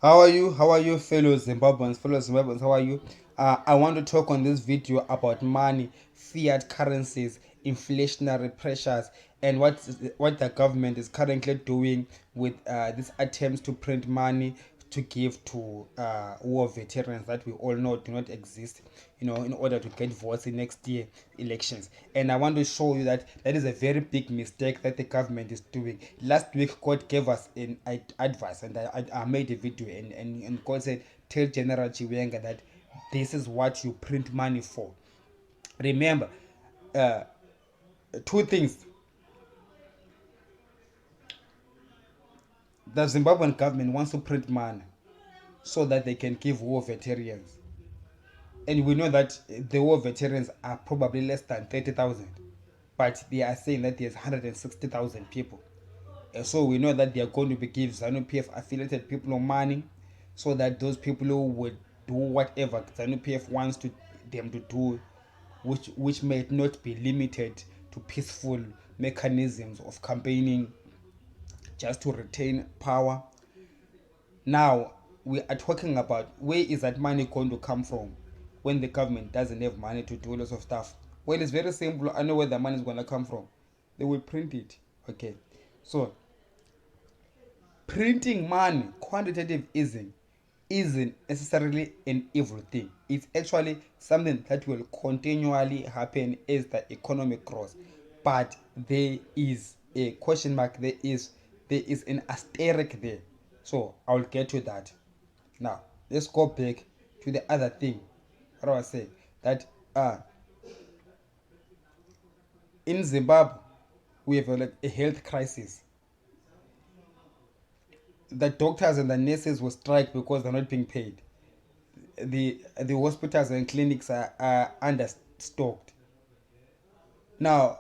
How are you? How are you, fellow Zimbabweans? Fellow Zimbabweans, how are you? I want to talk on this video about money, fiat currencies, inflationary pressures, and what the government is currently doing with these attempts to print money to give to war veterans that we all know do not exist, in order to get votes in next year elections. And I want to show you that that is a very big mistake that the government is doing. Last week, God gave us an advice, and I made a video, and God said, tell General Chiwenga that this is what you print money for. Remember, uh, two things. The Zimbabwean government wants to print money so that they can give war veterans. And we know that the war veterans are probably less than 30,000, but they are saying that there's 160,000 people. And so we know that they are going to be give ZANU PF affiliated people money so that those people who would do whatever ZANU PF wants them to do, which may not be limited to peaceful mechanisms of campaigning just to retain power. Now we are talking about where is that money going to come from when the government doesn't have money to do lots of stuff. Well, it's very simple. I know where the money is going to come from. They will print it. Okay, so printing money, quantitative easing, isn't necessarily an evil thing. It's actually something that will continually happen as the economy grows. But there is a question mark. There is an asterisk there. So I'll get to that. Now let's go back to the other thing. What I was saying that in Zimbabwe we have like a health crisis. The doctors and the nurses will strike because they're not being paid. The hospitals and clinics are understocked. Now,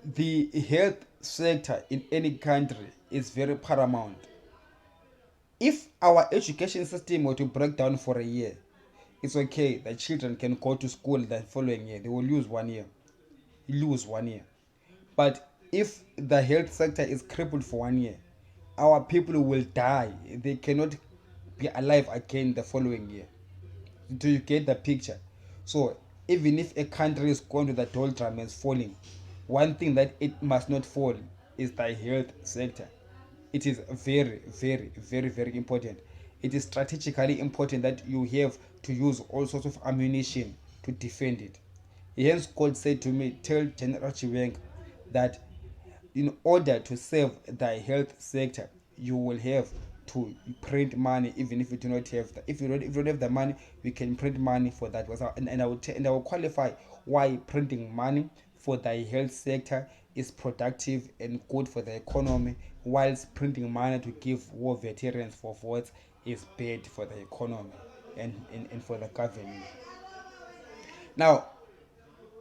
the health sector in any country is very paramount. If our education system were to break down for a year, it's okay. The children can go to school the following year. They will lose 1 year. But if the health sector is crippled for 1 year, our people will die. They cannot be alive again the following year. Do you get the picture? So even if a country is going to the doldrum and falling, one thing that it must not fall is the health sector. It is very, very, very, very important. It is strategically important that you have to use all sorts of ammunition to defend it. Hence, God said to me, tell General Chiwenga that in order to save the health sector, you will have to print money, even if you do not have the, if you don't have the money, we can print money for that. And I will qualify why printing money for the health sector is productive and good for the economy, whilst printing money to give war veterans for votes is bad for the economy and for the government. Now,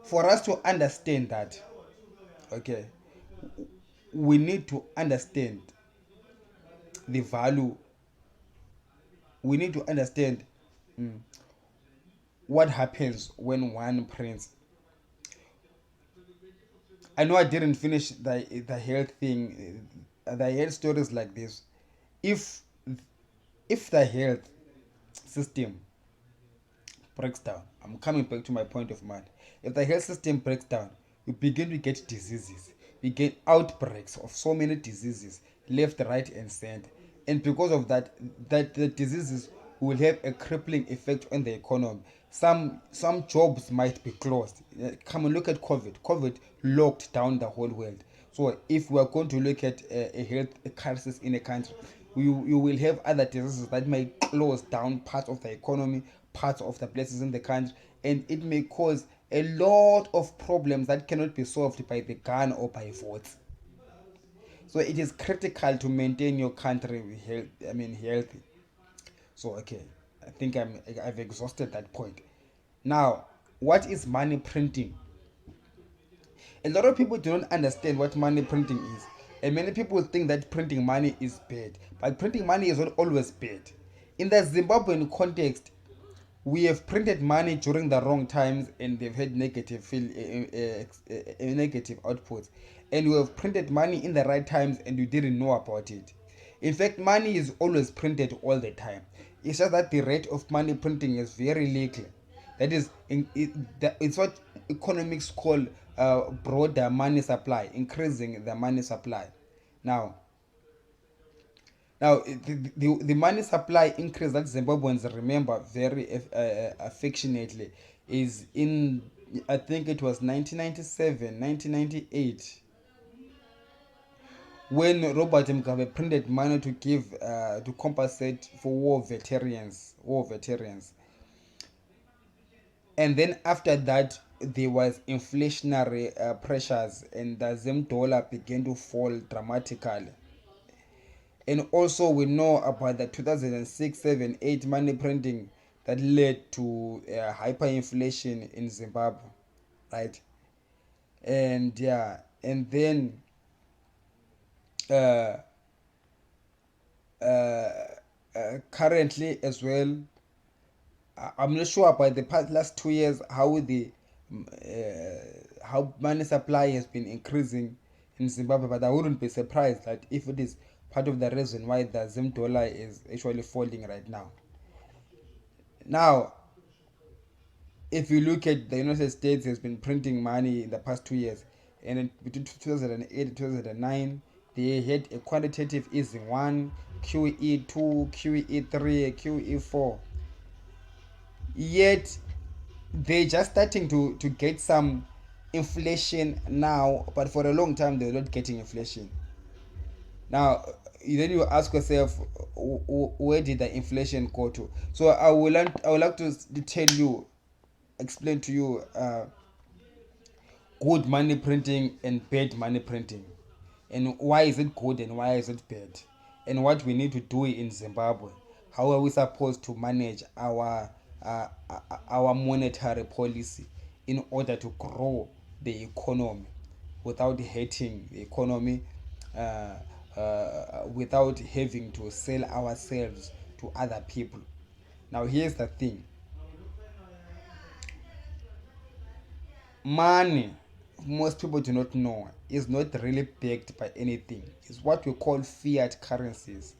for us to understand that, okay, we need to understand the value. We need to understand what happens when one prints. I know I didn't finish the health thing. The health stories like this. If if the health system breaks down, I'm coming back to my point of mind. If the health system breaks down, you begin to get diseases. We get outbreaks of so many diseases, left, right, and center. And because of that, the diseases will have a crippling effect on the economy. Some jobs might be closed. Come and look at COVID. COVID locked down the whole world. So if we are going to look at a health crisis in a country, you will have other diseases that may close down parts of the economy, parts of the places in the country, and it may cause a lot of problems that cannot be solved by the gun or by votes. So it is critical to maintain your country healthy. So okay, I think I've exhausted that point. Now, what is money printing? A lot of people do not understand what money printing is. And many people think that printing money is bad. But printing money is not always bad. In the Zimbabwean context, we have printed money during the wrong times and they've had negative outputs. And we have printed money in the right times and you didn't know about it. In fact, money is always printed all the time. It's just that the rate of money printing is very little. That is, it's what economics call broader money supply, increasing the money supply. Now, the money supply increase that Zimbabweans remember very affectionately is in, I think it was 1997, 1998, when Robert Mugabe printed money to give to compensate for war veterans, and then after that there was inflationary pressures, and the Zim dollar began to fall dramatically. And also we know about the 2006, 7, 8 money printing that led to hyperinflation in Zimbabwe, right? And yeah, and then uh, currently as well, I'm not sure about the past last 2 years how money supply has been increasing in Zimbabwe, but I wouldn't be surprised that if it is part of the reason why the Zim dollar is actually falling right now. Now, if you look at the United States has been printing money in the past 2 years, and in between 2008 and 2009, they had a quantitative easing one, QE2, QE3, QE4. Yet they're just starting to get some inflation now, but for a long time they're not getting inflation. Now, then you ask yourself, where did the inflation go to? So I would like to tell you, explain to you good money printing and bad money printing, and why is it good and why is it bad, and what we need to do in Zimbabwe. How are we supposed to manage our monetary policy in order to grow the economy without hurting the economy, without having to sell ourselves to other people. Now here's the thing: money, most people do not know, is not really backed by anything. It's what we call fiat currencies.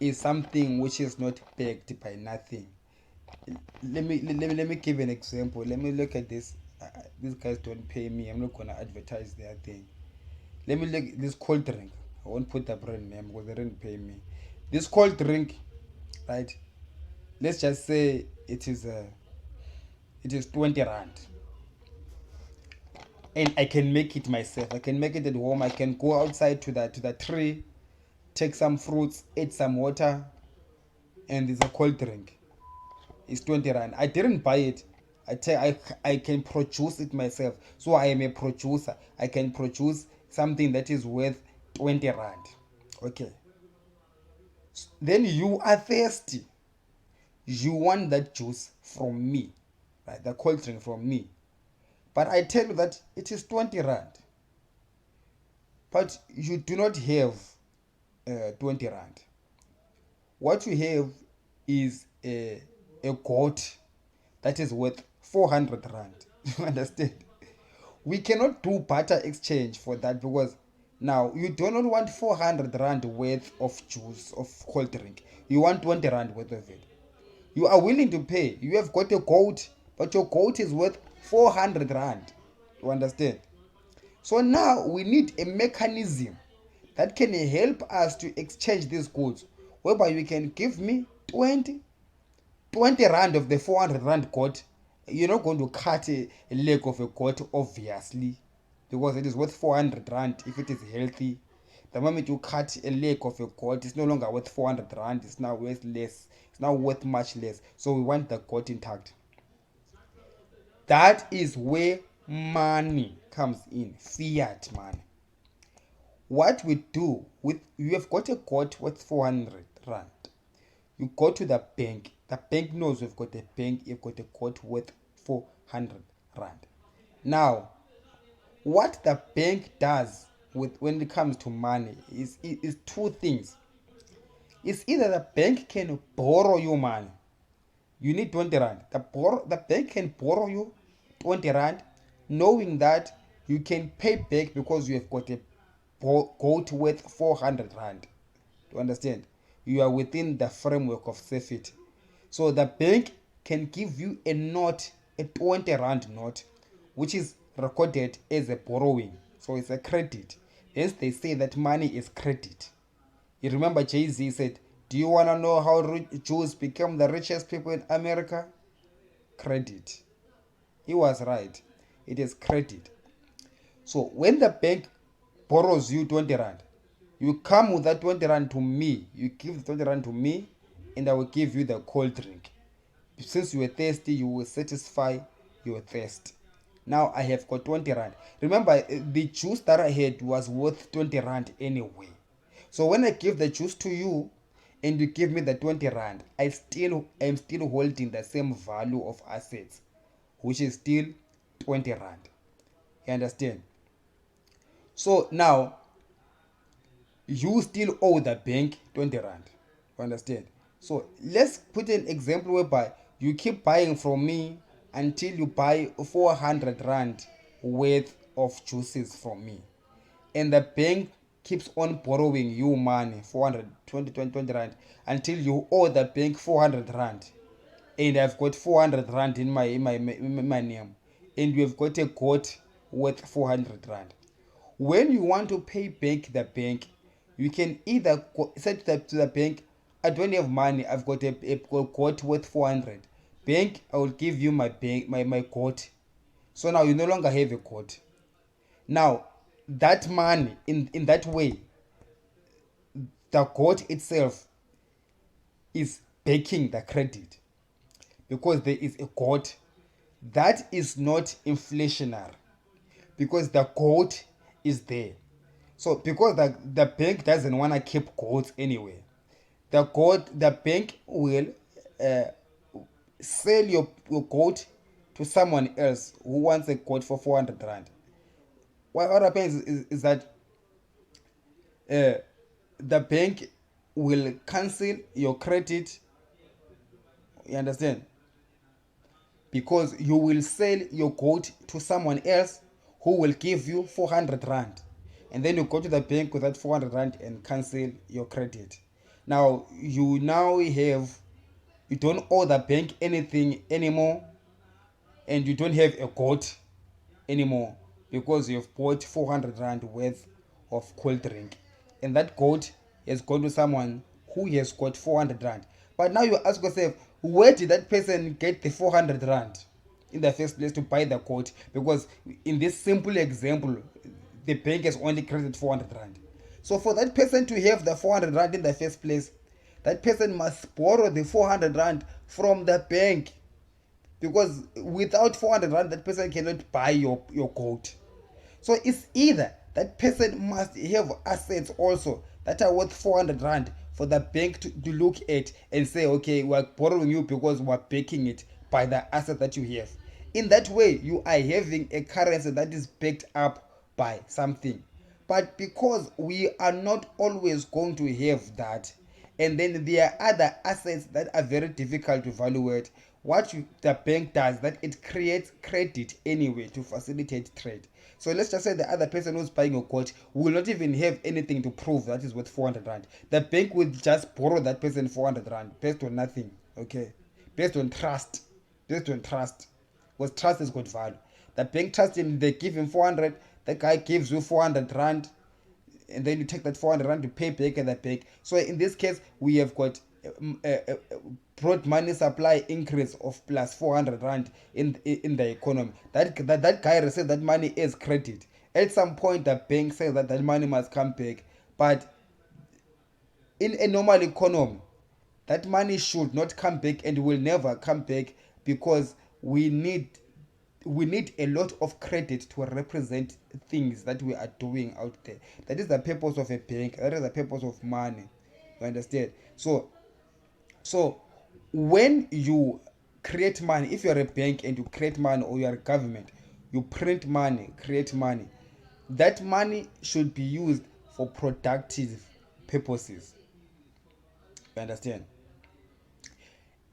Is something which is not backed by nothing. Let me give an example. Let me look at this. These guys don't pay me. I'm not gonna advertise their thing. Let me look this cold drink. I won't put the brand name because they didn't pay me. This cold drink, right? Let's just say it is 20 rand, and I can make it myself. I can make it at home. I can go outside to the tree, take some fruits, add some water, and it's a cold drink. It's 20 rand. I didn't buy it. I can produce it myself. So I am a producer. I can produce something that is worth 20 rand. Okay. Then you are thirsty. You want that juice from me, right? The cold drink from me. But I tell you that it is 20 rand. But you do not have 20 rand. What you have is a goat that is worth 400 rand. You understand? We cannot do barter exchange for that, because now you do not want 400 rand worth of juice, of cold drink. You want 20 rand worth of it. You are willing to pay. You have got a goat, but your goat is worth 400 rand. You understand? So now we need a mechanism that can help us to exchange these goods, whereby you can give me 20 rand of the 400 rand goat. You're not going to cut a leg of a goat, obviously, because it is worth 400 rand if it is healthy. The moment you cut a leg of a goat, it's no longer worth 400 rand. It's now worth less. It's now worth much less. So we want the goat intact. That is where money comes in, fiat money. What we do with, you have got a goat worth 400 rand. You go to the bank. The bank knows you've got a bank. You've got a goat worth 400 rand. Now, what the bank does with when it comes to money is two things. It's either the bank can borrow you money. You need 20 rand. The bank can borrow you 20 rand, knowing that you can pay back because you have got a goat worth 400 rand. You understand? You are within the framework of safety. So the bank can give you a note, a 20 rand note, which is recorded as a borrowing. So it's a credit. Hence they say that money is credit. You remember Jay-Z said, do you want to know how Jews become the richest people in America? Credit. He was right. It is credit. So when the bank borrows you 20 rand, you come with that 20 rand to me. You give the 20 rand to me, and I will give you the cold drink. Since you were thirsty, you will satisfy your thirst. Now I have got 20 rand. Remember, the juice that I had was worth 20 rand anyway. So when I give the juice to you and you give me the 20 rand, I am still holding the same value of assets, which is still 20 rand. You understand? So now you still owe the bank 20 rand. You understand? So let's put an example whereby you keep buying from me until you buy 400 rand worth of juices from me, and the bank keeps on borrowing you money, 400 20 rand, until you owe the bank 400 rand, and I've got 400 rand in my name, and you've got a goat worth 400 rand. When you want to pay back the bank, you can either say to the bank, I don't have money, I've got a goat worth 400. Bank, I will give you my goat. So now you no longer have a goat. Now that money, in that way, the goat itself is backing the credit, because there is a goat that is not inflationary, because the goat is there. So because the bank doesn't want to keep goats anyway, the bank will uh, sell your goat to someone else who wants a goat for 400 rand. What happens is that the bank will cancel your credit. You understand? Because you will sell your goat to someone else who will give you 400 rand, and then you go to the bank with that 400 rand and cancel your credit. Now you don't owe the bank anything anymore, and you don't have a goat anymore, because you've bought 400 rand worth of cold drink, and that goat has gone to someone who has got 400 rand. But now you ask yourself, where did that person get the 400 rand in the first place to buy the goat? Because in this simple example, the bank has only credited 400 rand. So for that person to have the 400 rand in the first place, that person must borrow the 400 rand from the bank, because without 400 rand that person cannot buy your goat. So it's either that person must have assets also that are worth 400 rand for the bank to look at and say, okay, we're borrowing you because we're backing it by the asset that you have. In that way, you are having a currency that is backed up by something. But because we are not always going to have that, and then there are other assets that are very difficult to evaluate, the bank does that it creates credit anyway to facilitate trade. So let's just say the other person who's buying a goat will not even have anything to prove that is worth 400 rand. The bank will just borrow that person 400 rand based on nothing, okay? Based on trust. Based on trust. Because trust has got value. The bank trusts him, they give him 400, the guy gives you 400 rand, and then you take that 400 rand to pay back at the bank. So in this case, we have got broad money supply increase of plus 400 rand in the economy. That guy received that money as credit. At some point, the bank says that money must come back. But in a normal economy, that money should not come back and will never come back, because we need a lot of credit to represent things that we are doing out there. That is the purpose of a bank. That is the purpose of money. You understand? So when you create money, if you're a bank and you create money, or you're a government, you print money, create money, that money should be used for productive purposes. You understand?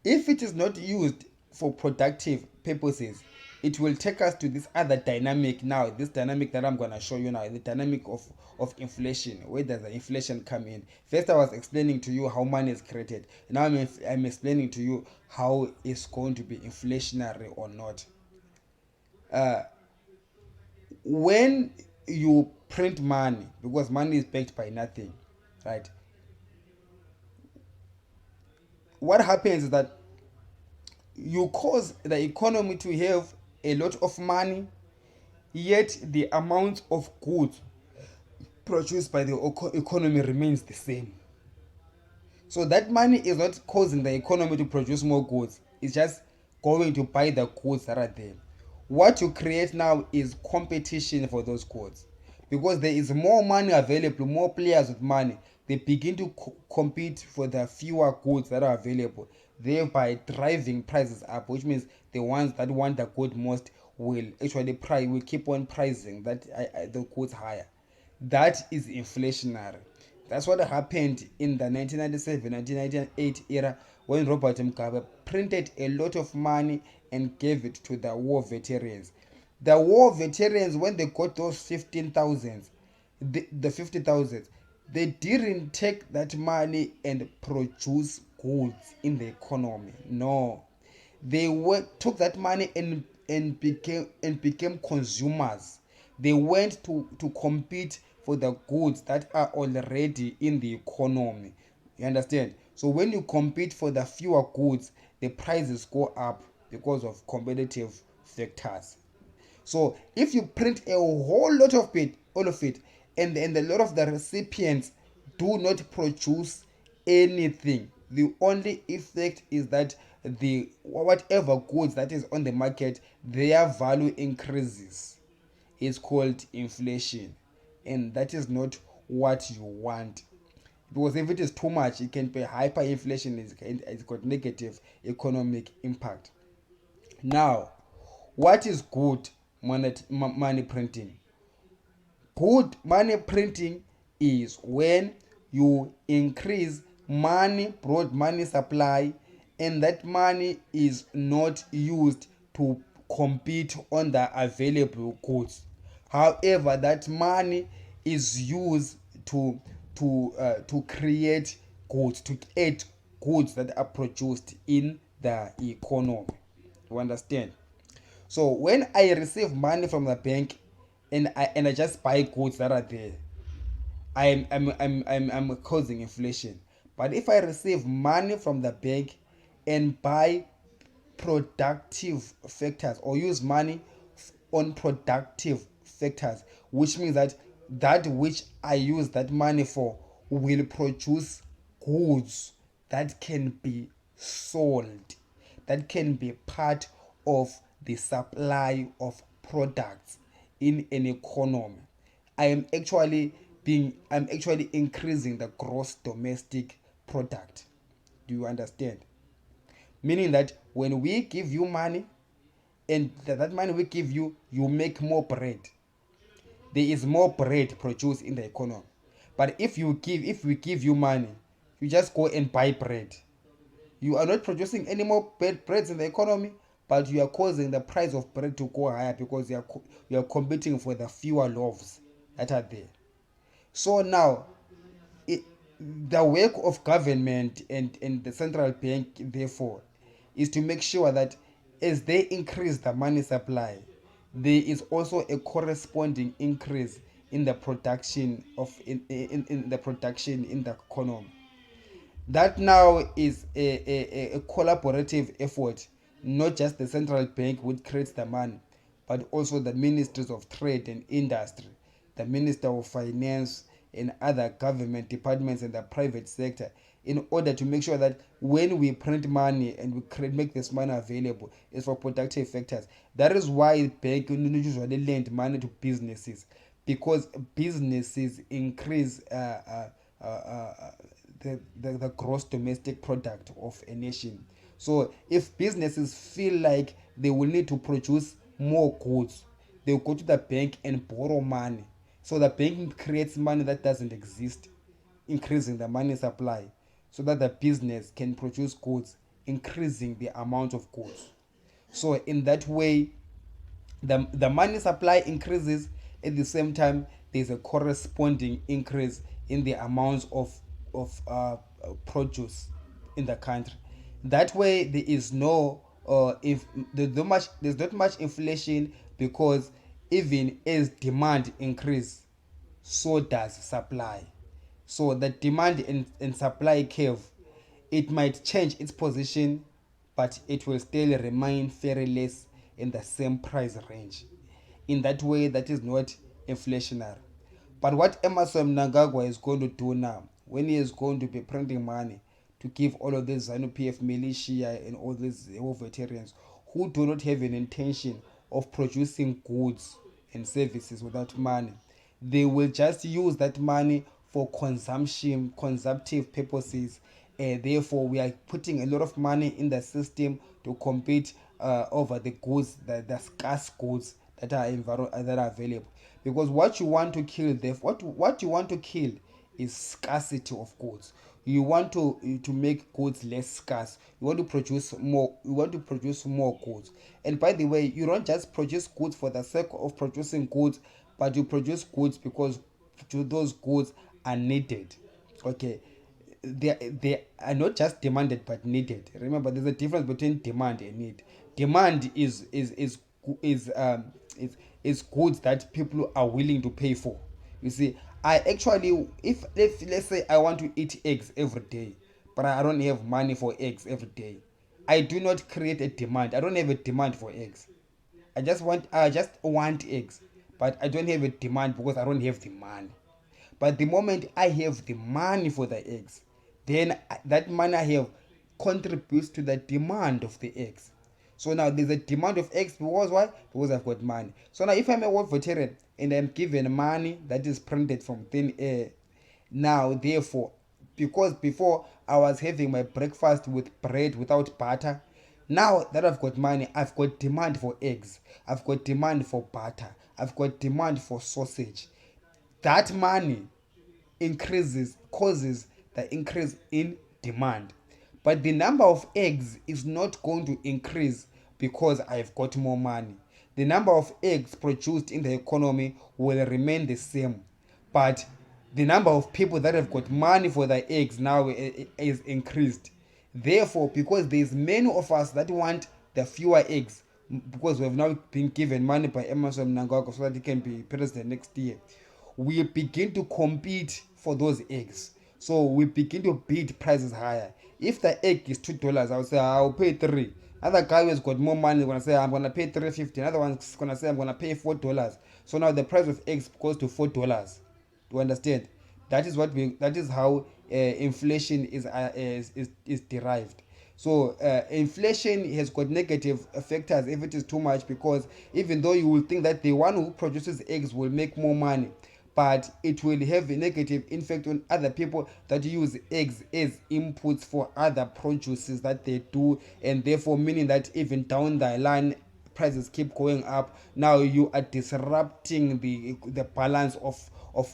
If it is not used for productive purposes, it will take us to this other dynamic now, this dynamic that I'm going to show you now, the dynamic of inflation. Where does the inflation come in? First I was explaining to you how money is created. Now I'm explaining to you how it's going to be inflationary or not. When you print money, because money is backed by nothing, right? What happens is that you cause the economy to have a lot of money, yet the amount of goods produced by the economy remains the same. So that money is not causing the economy to produce more goods. It's just going to buy the goods that are there. What you create now is competition for those goods. Because there is more money available, more players with money. They begin to compete for the fewer goods that are available, thereby driving prices up, which means the ones that want the good most will actually will keep on pricing the goods higher. That is inflationary. That's what happened in the 1997-1998 era when Robert Mugabe printed a lot of money and gave it to the war veterans. The war veterans, when they got those 15,000, the 50,000, they didn't take that money and produce goods in the economy. No, they took that money and became consumers. They went to compete for the goods that are already in the economy. You understand? So when you compete for the fewer goods, the prices go up because of competitive factors. So if you print a whole lot of it, all of it, and a lot of the recipients do not produce anything, the only effect is that the whatever goods that is on the market, their value increases. It's called inflation, and that is not what you want. Because if it is too much, it can be hyperinflation. It's got negative economic impact. Now, what is good money printing? Good money printing is when you increase money, broad money supply, and that money is not used to compete on the available goods. However, that money is used to create goods, to add goods that are produced in the economy. You understand? So when I receive money from the bank and I just buy goods that are there, I'm causing inflation. But if I receive money from the bank and buy productive factors, or use money on productive factors, which means that that which I use that money for will produce goods that can be sold, that can be part of the supply of products in an economy. I'm actually increasing the gross domestic product. Do you understand? Meaning that when we give you money, and that money we give you, you make more bread. There is more bread produced in the economy. But if we give you money, you just go and buy bread. You are not producing any more breads in the economy, but you are causing the price of bread to go higher because you are competing for the fewer loaves that are there. So now, it, the work of government and the central bank, therefore, is to make sure that as they increase the money supply, there is also a corresponding increase in the production in the production in the economy. That now is a collaborative effort, not just the central bank which creates the money, but also the ministries of trade and industry, the minister of finance, and other government departments in the private sector, in order to make sure that when we print money and we make this money available, it's for productive factors. That is why banks usually lend money to businesses, because businesses increase the gross domestic product of a nation. So if businesses feel like they will need to produce more goods, they will go to the bank and borrow money. So the bank creates money that doesn't exist, increasing the money supply so that the business can produce goods, increasing the amount of goods. So in that way, The money supply increases. At the same time, there's a corresponding increase in the amounts of produce in the country. That way there is no if there's not much inflation, because even as demand increase, so does supply. So the demand and supply curve, it might change its position, but it will still remain very less in the same price range. In that way, that is not inflationary. But what Emerson Mnangagwa is going to do now, when he is going to be printing money to give all of these ZANU PF militia and all these war veterans who do not have an intention of producing goods and services without money, they will just use that money for consumptive purposes. Therefore, we are putting a lot of money in the system to compete over the goods, the scarce goods that that are available. Because what you want to kill, what you want to kill is scarcity of goods. You want to make goods less scarce. You want to produce more. You want to produce more goods. And by the way, you don't just produce goods for the sake of producing goods, but you produce goods because those goods are needed. Okay, they are not just demanded but needed. Remember, there's a difference between demand and need. Demand is is goods that people are willing to pay for. You see, I actually, if let's say I want to eat eggs every day, but I don't have money for eggs every day, I do not create a demand. I don't have a demand for eggs. I just want eggs, but I don't have a demand because I don't have the money. But the moment I have the money for the eggs, then that money I have contributes to the demand of the eggs. So now there's a demand of eggs because why? Because I've got money. So now if I'm a war veteran and I'm given money that is printed from thin air, now therefore, because before I was having my breakfast with bread without butter, now that I've got money, I've got demand for eggs, I've got demand for butter, I've got demand for sausage. That money causes the increase in demand, but the number of eggs is not going to increase because I've got more money. The number of eggs produced in the economy will remain the same, but the number of people that have got money for the eggs now is increased. Therefore, because there's many of us that want the fewer eggs, because we have now been given money by Emerson Mnangagwa so that he can be president next year, we begin to compete for those eggs. So we begin to bid prices higher. If the egg is $2, I will say I'll pay three. Other guy who has got more money is gonna say I'm gonna pay 3.50. Another one's gonna say I'm gonna pay $4. So now the price of eggs goes to $4. Do you understand? That is how inflation is derived. So inflation has got negative factors if it is too much, because even though you will think that the one who produces eggs will make more money, but it will have a negative effect on other people that use eggs as inputs for other produces that they do, and therefore meaning that even down the line prices keep going up. Now you are disrupting the balance of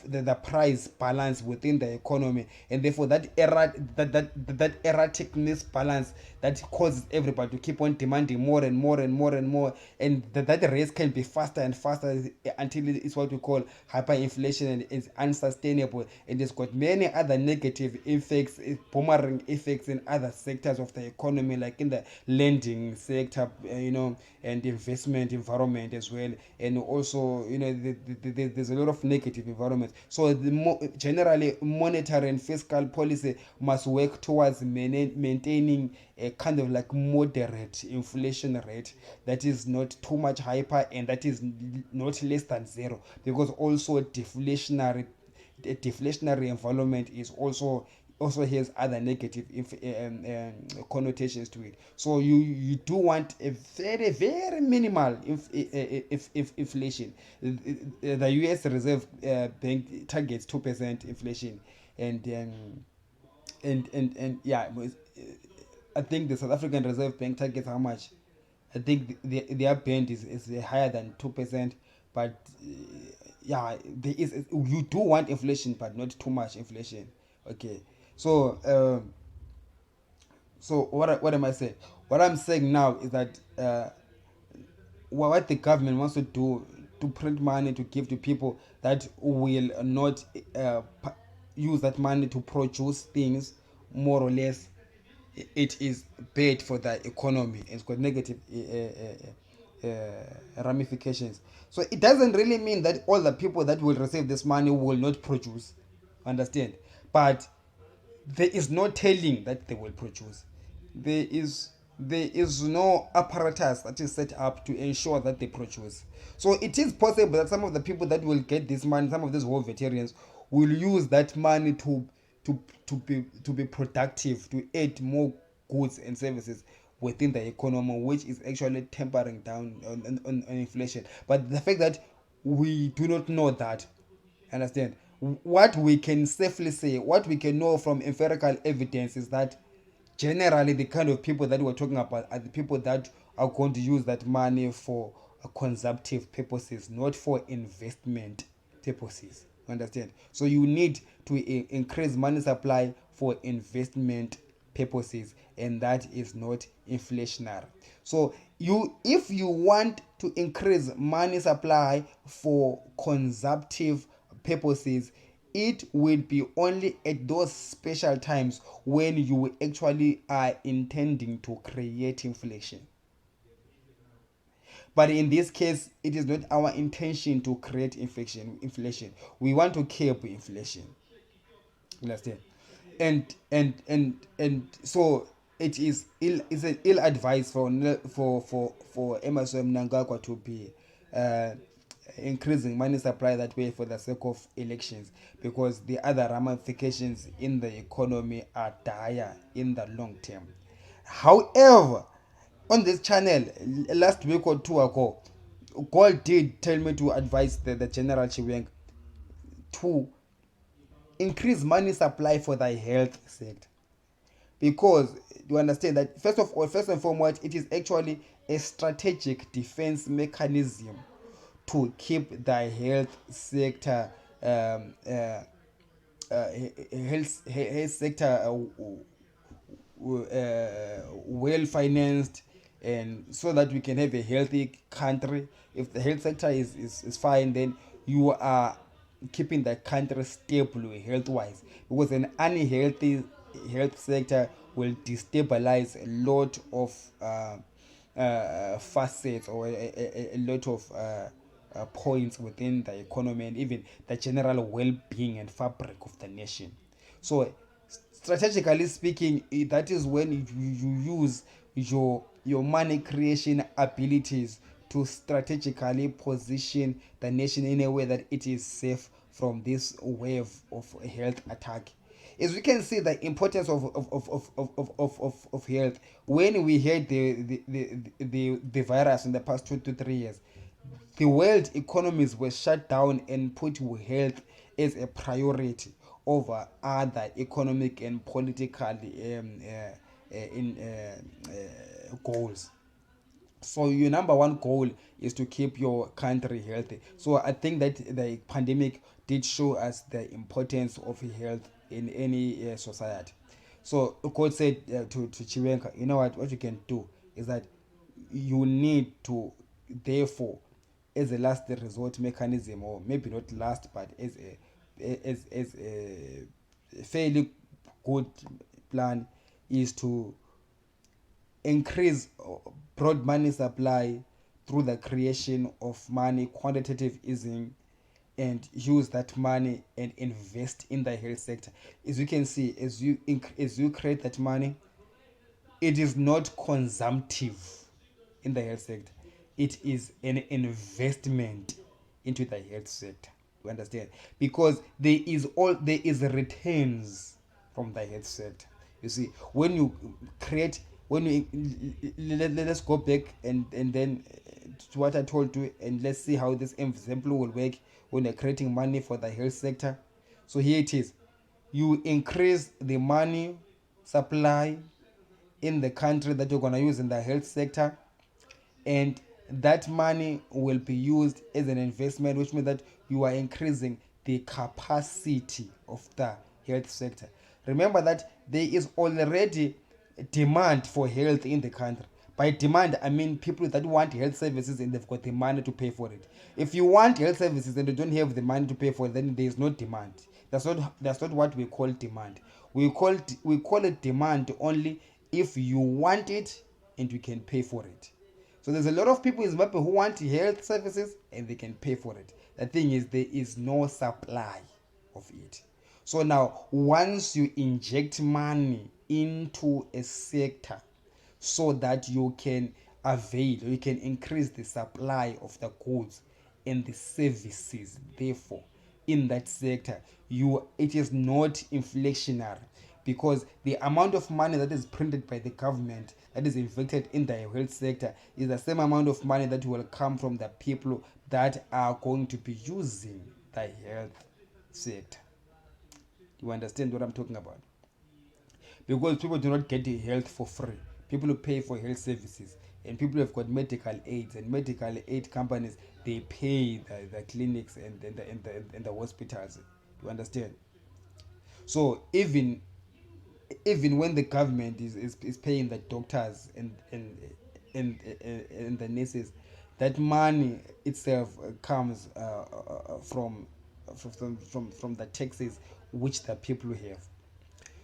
the price balance within the economy, and therefore that erraticness balance that causes everybody to keep on demanding more and more and more and more, and that race can be faster and faster until it's what we call hyperinflation, and it's unsustainable, and it's got many other negative effects, boomerang effects in other sectors of the economy, like in the lending sector, and investment environment as well, and also there's a lot of negative environment. So generally monetary and fiscal policy must work towards maintaining a kind of like moderate inflation rate that is not too much hyper and that is not less than zero, because also a deflationary environment is also has other negative connotations to it. So you do want a very very minimal if inflation. The US Reserve Bank targets 2% inflation, and yeah, I think the South African Reserve Bank targets how much? I think their band is higher than 2%, but yeah, you do want inflation, but not too much inflation. Okay, so so what am I saying? What I'm saying now is that what the government wants to do, to print money to give to people that will not use that money to produce things, more or less it is bad for the economy. It's got negative ramifications. So it doesn't really mean that all the people that will receive this money will not produce, understand, but there is no telling that they will produce. There is no apparatus that is set up to ensure that they produce. So it is possible that some of the people that will get this money, some of these war veterans, will use that money to be productive, to add more goods and services within the economy, which is actually tempering down on inflation. But the fact that we do not know that, understand, what we can safely say, what we can know from empirical evidence is that generally the kind of people that we're talking about are the people that are going to use that money for consumptive purposes, not for investment purposes. Understand? So you need to increase money supply for investment purposes, and that is not inflationary. So if you want to increase money supply for consumptive purposes, it will be only at those special times when you actually are intending to create inflation. But in this case, it is not our intention to create inflation. We want to curb inflation. Understand? And so it is it's an ill advice for Emerson Mnangagwa to be uh, increasing money supply that way for the sake of elections, because the other ramifications in the economy are dire in the long term. However, on this channel last week or two ago, God did tell me to advise the General Chiwenga to increase money supply for the health sector, because you understand that first of all, first and foremost, it is actually a strategic defense mechanism to keep the health sector health sector well financed, and so that we can have a healthy country. If the health sector is fine, then you are keeping the country stable health wise, because an unhealthy health sector will destabilize a lot of facets, or a lot of points within the economy, and even the general well-being and fabric of the nation. So strategically speaking, that is when you use your money creation abilities to strategically position the nation in a way that it is safe from this wave of health attack. As we can see the importance of health, when we had the virus in the past 2 to 3 years, the world economies were shut down and put health as a priority over other economic and political goals. So your number one goal is to keep your country healthy. So I think that the pandemic did show us the importance of health in any society. So God said to Chiwenga, you know what you can do is that you need to, therefore, as a last resort mechanism, or maybe not last, but as a fairly good plan, is to increase broad money supply through the creation of money quantitative easing, and use that money and invest in the health sector. As you can see, as you create that money, it is not consumptive in the health sector. It is an investment into the health sector. You understand? Because there is returns from the health sector. You see, when you create, when you let's go back and then to what I told you, and let's see how this example will work when you're creating money for the health sector. So here it is. You increase the money supply in the country that you're going to use in the health sector, and that money will be used as an investment, which means that you are increasing the capacity of the health sector. Remember that there is already demand for health in the country, By demand, I mean people that want health services and they've got the money to pay for it. If you want health services and you don't have the money to pay for it, then there is no demand. That's not what we call demand. We call it demand only if you want it and you can pay for it. So there's a lot of people in Zimbabwe who want health services and they can pay for it. The thing is, there is no supply of it. So now, once you inject money into a sector so that you can avail, you can increase the supply of the goods and the services, therefore, in that sector, it is not inflationary, because the amount of money that is printed by the government that is invested in the health sector is the same amount of money that will come from the people that are going to be using the health sector. You understand what I'm talking about? Because people do not get the health for free. People pay for health services, and people have got medical aids, and medical aid companies, they pay the clinics and the hospitals. You understand? So even when the government is paying the doctors and the nurses, that money itself comes from the taxes which the people have.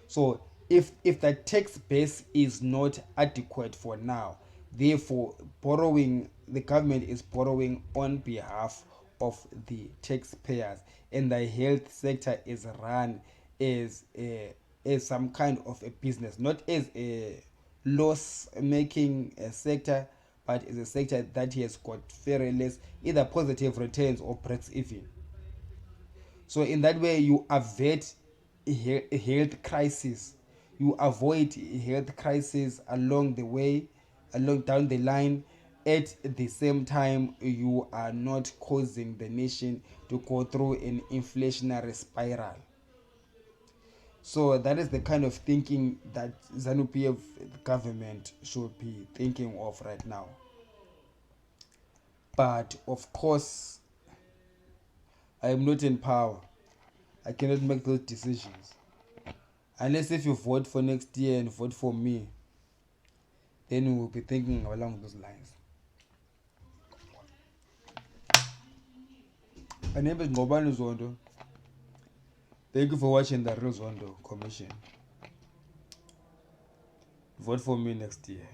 So if the tax base is not adequate for now, therefore the government is borrowing on behalf of the taxpayers, and the health sector is run as some kind of a business, not as a loss making sector, but as a sector that has got very less either positive returns or breaks even. So in that way, you avert a health crisis. You avoid health crisis along the way, along down the line. At the same time, you are not causing the nation to go through an inflationary spiral. So that is the kind of thinking that ZANU-PF government should be thinking of right now. But of course, I am not in power. I cannot make those decisions. Unless if you vote for next year and vote for me, then we will be thinking along those lines. My name is Ngobani Zondo. Thank you for watching the Real Zondo Commission. Vote for me next year.